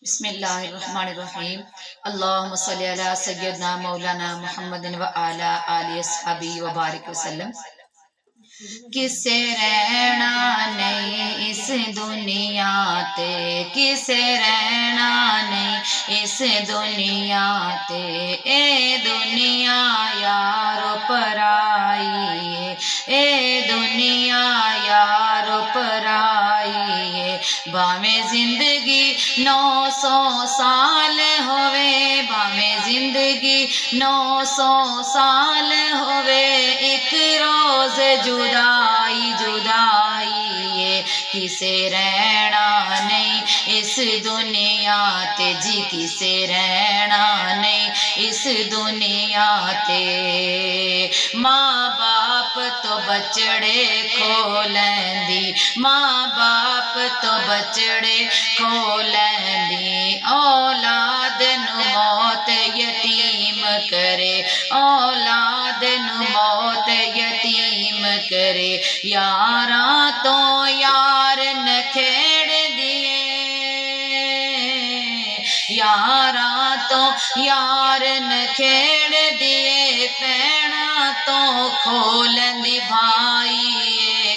बिस्मिल्लाहिर्रहमानिर्रहीम। अल्लाहुम्मा सल्ली अला सय्यदना मौलाना मुहम्मदिन व आला आलिहि अस्हाबी व बारिक वसल्लम। किसे रहना नहीं इस दुनिया ते, किसे रहना नहीं इस दुनिया ते, ए दुनिया यारो पराई, ए दुनिया यारो पराई। भावें जिंदगी 900 साल होवे, भावें जिंदगी 900 साल होवे, एक रोज जुदाई जुदाई है। किसे रहना नहीं इस दुनिया ते जी, किसे रहना नहीं इस दुनिया ते। माँ बाप तो बचड़े खो लैंदी, माँ बाप तो बचड़े खो लैंदी, औलाद नु मौत यतीम करे, औलाद नु मौत यतीम करे। यारा तो यार नखेड़ दिए, यारा तो यार नखेड़ दिए, पैना तो खोलंदी भाई।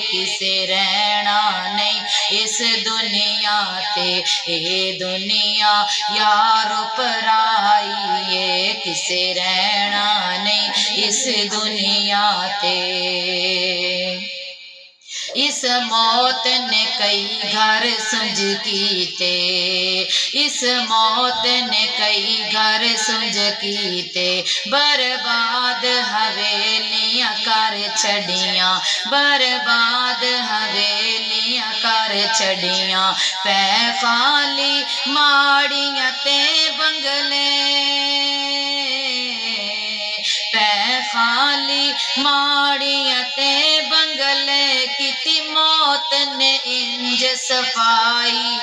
किसे रहना नहीं इस दुनिया ते, ए दुनिया यारो पराई। किसे रहना नहीं इस दुनिया ते। इस मौत ने कई घर सुंझ कीते, इस मौत ने कई घर सुंझ कीते, बर्बाद हवेलियां कर छड़ियां, बर्बाद हवेलियां कर छड़ियां। पै खाली माड़ियां ते बंगले, पै खाली माड़ियां ते बंगले, किती मौत ने इंज सफाई।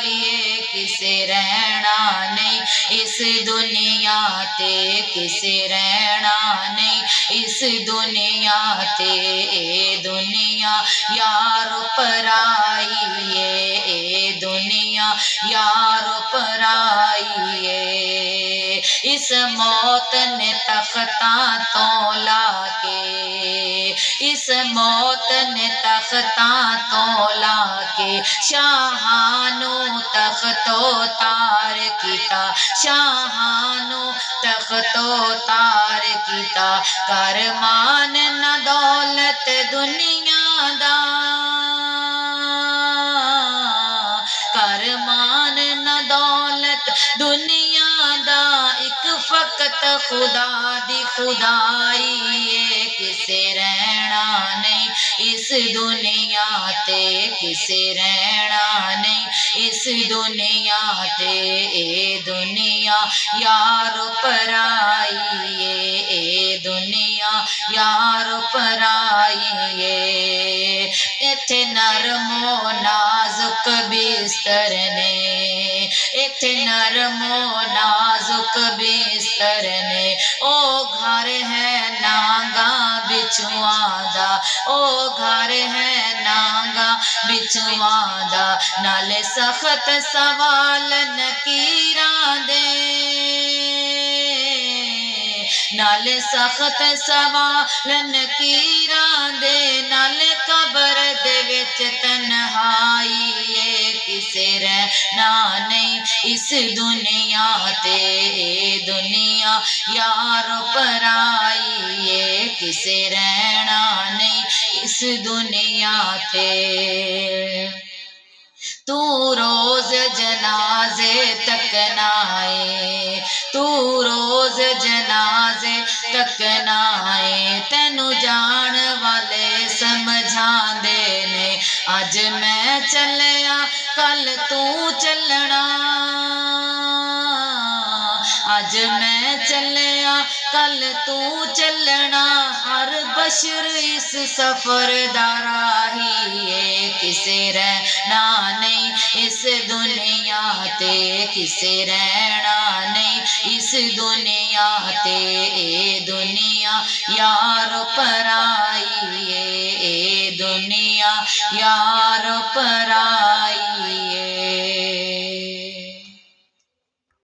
किसे रहना नहीं इस दुनिया ते, किसे रहना नहीं इस दुनिया ते, ए दुनिया यारो पराई, ए दुनिया यारो पराई। इस मौत ने तख्ता तो लाके, इस मौत ने तख्ता तो लाके, शाहानो तख्तो तार किता, शाहानो तख्तो तार किता। कर मान न दौलत दुनिया दा, कर मान न दौलत दुनिया दा, एक फकत खुदा दी खुदाई। किसे रहना नहीं इस दुनिया ते, किसे रहना नहीं इस दुनिया ते, ए दुनिया यारो पराई, ए दुनिया यारो पराई। इथे नरमो नाजुक बिस्तर ने, इथे नरमो नाजुक बिस्तर ने, ओ घर है नांगा बिछुआं दा, ओ घर है नांगा बिछुआं दा। नाले सख्त सवाल नकीरां दे, नाले सख्त सवाल नकीरां दे, नाले कबर दे विच तन्हाई। किसे रहना नहीं इस दुनिया ते, दुनिया यारो पराई। किसे रहना नहीं इस दुनिया ते। तू रोज जनाजे तक नाए, तू रोज जनाजे तक नाए, तेनू जान वाले समझांदे ने। अज मैं चलिया कल तू चलना, अज मैं चलिया कल तू चलना, हर बशर इस सफर दा राही। किसे रहना नहीं इस दुनिया ते, किसे रहना नहीं इस दुनिया ते, ए दुनिया यारो पराई, ए दुनिया यारो पराई।